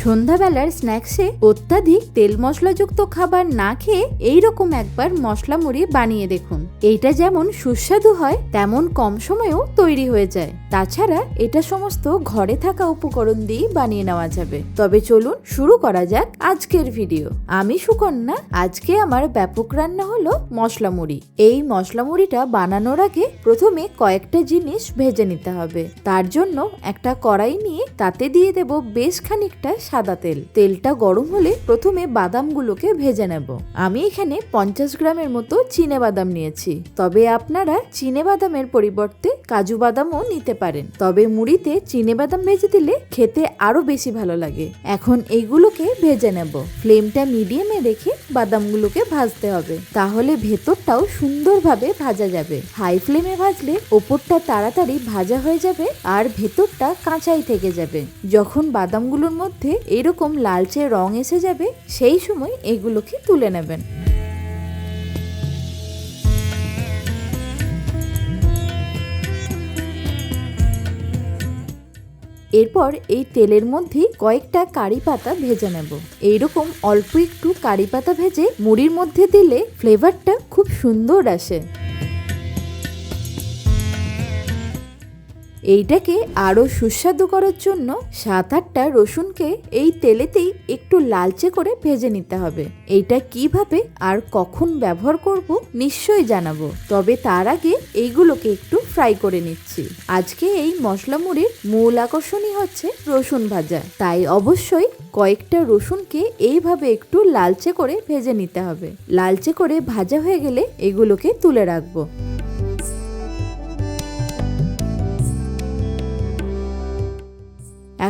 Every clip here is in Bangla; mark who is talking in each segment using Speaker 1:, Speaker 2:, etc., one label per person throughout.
Speaker 1: সন্ধ্যাবেলার স্ন্যাক্সে অত্যাধিক তেল মশলাযুক্ত খাবার না খেয়ে এইরকম একবার মশলা মুড়ি বানিয়ে দেখুন। এইটা যেমন সুস্বাদু হয় তেমন কম সময়েও তৈরি হয়ে যায়। তাছাড়া এটা সমস্ত ঘরে থাকা উপকরণ দিয়ে বানিয়ে নেওয়া যাবে। তবে চলুন শুরু করা যাক আজকের ভিডিও। আমি সুকন্যা। আজকে আমার ব্যাপক রান্না হলো মশলা মুড়ি। এই মশলা মুড়িটা বানানোর আগে প্রথমে কয়েকটা জিনিস ভেজে নিতে হবে। তার জন্য একটা কড়াই নিয়ে তাতে দিয়ে দেব বেশ খানিকটা সাদা তেল। তেলটা গরম হলে প্রথমে বাদামগুলোকে ভেজে নেব। আমি এখানে 50 গ্রামের মতো চিনে বাদাম নিয়েছি। তবে আপনারা চিনে বাদামের পরিবর্তে কাজু বাদামও নিতে পারেন। তবে মুড়িতে চিনে বাদাম ভেজে দিলে খেতে আরো বেশি ভালো লাগে। এখন এইগুলোকে ভেজে নেব। ফ্লেমটা মিডিয়ামে রেখে বাদামগুলোকে ভাজতে হবে, তাহলে ভেতরটাও সুন্দরভাবে ভাজা যাবে। হাই ফ্লেমে ভাজলে ওপরটা তাড়াতাড়ি ভাজা হয়ে যাবে আর ভেতরটা কাঁচাই থেকে যাবে। যখন বাদামগুলোর মধ্যে এরকম লালচে রং এসে যাবে সেই সময় এগুলোকে তুলে নেবেন। এরপর এই তেলের মধ্যে কয়েকটা কারি পাতা ভেজে নেব। এইরকম অল্প একটু কারি পাতা ভেজে মুড়ির মধ্যে দিলে ফ্লেভারটা খুব সুন্দর আসে। এইটাকে আরো সুস্বাদু করার জন্য 7-8টা রসুনকে এই তেলেতেই একটু লালচে করে ভেজে নিতে হবে। এইটা কিভাবে আর কখন ব্যবহার করব নিশ্চয়ই জানাবো, তবে তার আগে এইগুলোকে একটু ফ্রাই করে নিচ্ছি। আজকে এই মশলা মুড়ির মূল আকর্ষণই হচ্ছে রসুন ভাজা, তাই অবশ্যই কয়েকটা রসুনকে এইভাবে একটু লালচে করে ভেজে নিতে হবে। লালচে করে ভাজা হয়ে গেলে এগুলোকে তুলে রাখবো।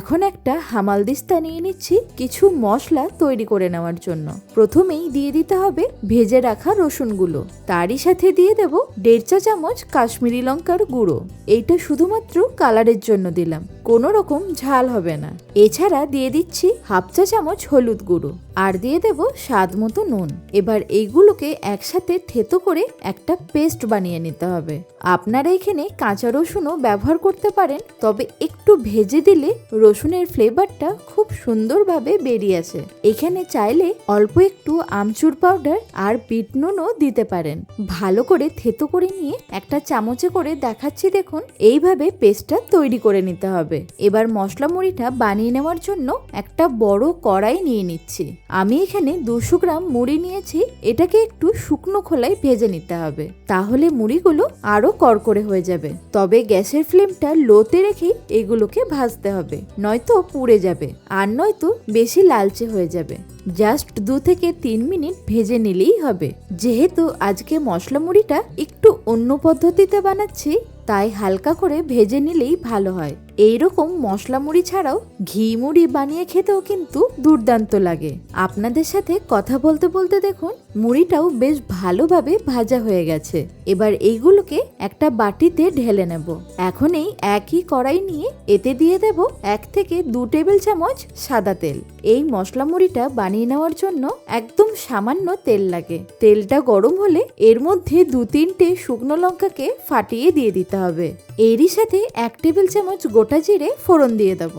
Speaker 1: এখন একটা হামালদিস্তা নিয়ে নিচ্ছি কিছু মশলা তৈরি করে নেওয়ার জন্য। প্রথমেই দিয়ে দিতে হবে ভেজে রাখা রসুনগুলো। তারই সাথে দিয়ে দেব 1.5 চা চামচ কাশ্মীরি লঙ্কার গুঁড়ো। এইটা শুধুমাত্র কালারের জন্য দিলাম, কোনো রকম ঝাল হবে না। এছাড়া দিয়ে দিচ্ছি 1/2 চা চামচ হলুদ গুঁড়ো আর দিয়ে দেব স্বাদ মতো নুন। এবার এইগুলোকে একসাথে থেতো করে একটা পেস্ট বানিয়ে নিতে হবে। আপনারা এখানে কাঁচা রসুনও ব্যবহার করতে পারেন, তবে একটু ভেজে দিলে রসুনের ফ্লেভারটা খুব সুন্দরভাবে বেরিয়ে আসে। এখানে চাইলে অল্প একটু আমচুর পাউডার আর বিট নুনও দিতে পারেন। ভালো করে থেতো করে নিয়ে একটা চামচে করে দেখাচ্ছি, দেখুন এইভাবে পেস্টটা তৈরি করে নিতে হবে। এবার মশলা মুড়িটা বানিয়ে নেওয়ার জন্য একটা বড় কড়াই নিয়ে নিচ্ছি। আমি এখানে 200 গ্রাম মুড়ি নিয়েছি। এটাকে একটু শুকনো খোলায় ভেজে নিতে হবে, তাহলে মুড়িগুলো আরো করকরে হয়ে যাবে। তবে গ্যাসের ফ্লেমটা লোতে রেখেই এগুলোকে ভাজতে হবে, নয়তো পুড়ে যাবে আর নয়তো বেশি লালচে হয়ে যাবে। জাস্ট 2 থেকে 3 মিনিট ভেজে নিলেই হবে। যেহেতু আজকে মশলা মুড়িটা একটু অন্য পদ্ধতিতে বানাচ্ছি, তাই হালকা করে ভেজে নিলেই ভালো হয়। এইরকম মশলা মুড়ি ছাড়াও ঘি মুড়ি বানিয়ে খেতেও কিন্তু দুর্দান্ত লাগে। আপনাদের সাথে কথা বলতে বলতে দেখুন মুড়িটাও বেশ ভালোভাবে ভাজা হয়ে গেছে। এবার এইগুলোকে একটা বাটিতে ঢেলে নেব। এখন এই একই কড়াই নিয়ে এতে দিয়ে দেব 1 থেকে 2 টেবিল চামচ সাদা তেল। এই মশলা মুড়িটা বানিয়ে নেওয়ার জন্য একদম সামান্য তেল লাগে। তেলটা গরম হলে এর মধ্যে 2-3টে শুকনো লঙ্কাকে ফাটিয়ে দিয়ে দিতে হবে। এরই সাথে 1 টেবিল চামচ গোটা জিরে ফোড়ন দিয়ে দেব।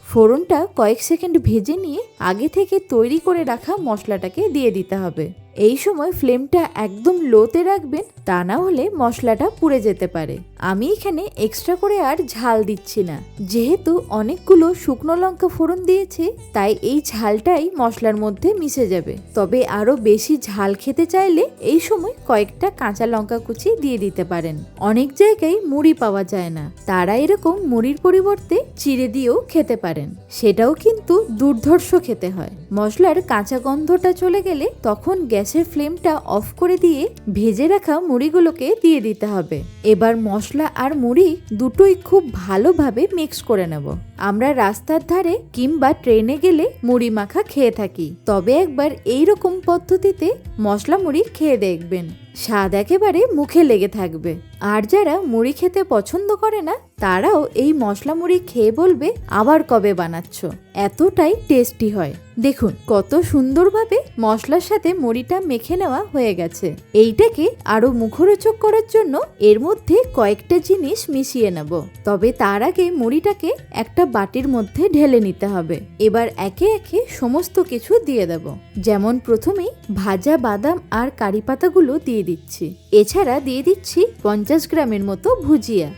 Speaker 1: ফোড়নটা কয়েক সেকেন্ড ভেজে নিয়ে আগে থেকে তৈরি করে রাখা মশলাটাকে দিয়ে দিতে হবে। এই সময় ফ্লেমটা একদম লোতে রাখবেন, তা না হলে মশলাটা পুড়ে যেতে পারে। আমি এখানে এক্সট্রা করে আর ঝাল দিচ্ছি না, যেহেতু অনেকগুলো শুকনো লঙ্কা ফোড়ন দিয়েছি, তাই এই ঝালটাই মশলার মধ্যে মিশে যাবে। তবে আরো বেশি ঝাল খেতে চাইলে এই সময় কয়েকটা কাঁচা লঙ্কা কুচি দিয়ে দিতে পারেন। অনেক জায়গায় মুড়ি পাওয়া যায় না, তারা এরকম মুড়ির পরিবর্তে চিড়ে দিয়েও খেতে পারেন, সেটাও কিন্তু দুর্ধর্ষ খেতে হয়। মশলার কাঁচা গন্ধটা চলে গেলে তখন গ্যাসের ফ্লেমটা অফ করে দিয়ে ভেজে রাখা মুড়িগুলোকে দিয়ে দিতে হবে। এবার মশলা আর মুড়ি দুটোই খুব ভালোভাবে মিক্স করে নেব। আমরা রাস্তার ধারে কিংবা ট্রেনে গেলে মুড়ি মাখা খেয়ে থাকি, তবে একবার এইরকম পদ্ধতিতে মশলা মুড়ি খেয়ে দেখবেন, স্বাদ একেবারে মুখে লেগে থাকবে। আর যারা মুড়ি খেতে পছন্দ করে না তারাও এই মশলা মুড়ি খেয়ে বলবে আবার কবে বানাচ্ছ, এতটাই টেস্টি হয়। দেখুন কত সুন্দরভাবে মশলার সাথে মুড়িটা মেখে নেওয়া হয়ে গেছে। এইটাকে আরো মুখরোচক করার জন্য এর মধ্যে কয়েকটা জিনিস মিশিয়ে নেব। তবে তার আগে মুড়িটাকে একটা বাটির মধ্যে ঢেলে নিতে হবে। এবার একে একে সমস্ত কিছু দিয়ে দেব। যেমন প্রথমেই ভাজা বাদাম আর কারি পাতাগুলো দিয়ে দিচ্ছি। এছাড়া দিয়ে দিচ্ছি 50 গ্রামের মতো ভুজিয়া।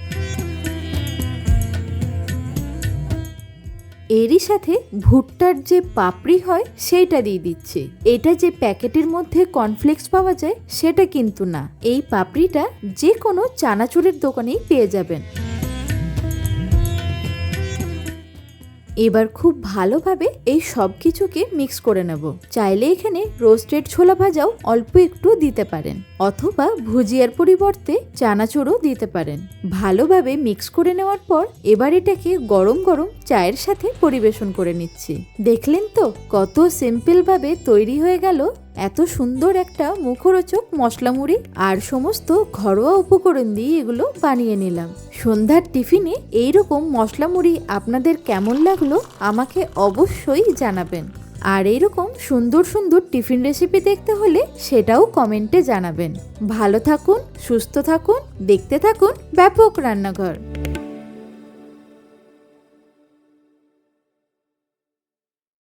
Speaker 1: এরই সাথে ভুট্টার যে পাপড়ি হয় সেইটা দিয়ে দিচ্ছি। এটা যে প্যাকেটের মধ্যে কর্নফ্লেক্স পাওয়া যায় সেটা কিন্তু না, এই পাপড়িটা যে কোনো চানাচুরের দোকানেই পেয়ে যাবেন। এবার খুব ভালোভাবে এই সব কিছুকে মিক্স করে নেব। চাইলে এখানে রোস্টেড ছোলা ভাজাও অল্প একটু দিতে পারেন, অথবা ভুজিয়ার পরিবর্তে চানাচুরও দিতে পারেন। ভালোভাবে মিক্স করে নেওয়ার পর এবার এটাকে গরম গরম চায়ের সাথে পরিবেশন করে নিচ্ছি। দেখলেন তো কত সিম্পল ভাবে তৈরি হয়ে গেল এত সুন্দর একটা মুখরোচক মশলা মুড়ি। আর সমস্ত ঘরোয়া উপকরণ দিয়ে এগুলো বানিয়ে নিলাম। সন্ধ্যার টিফিনে এইরকম মশলা মুড়ি আপনাদের কেমন লাগলো আমাকে অবশ্যই জানাবেন। আর এইরকম সুন্দর সুন্দর টিফিন রেসিপি দেখতে হলে সেটাও কমেন্টে জানাবেন। ভালো থাকুন, সুস্থ থাকুন, দেখতে থাকুন ব্যাপক রান্নাঘর।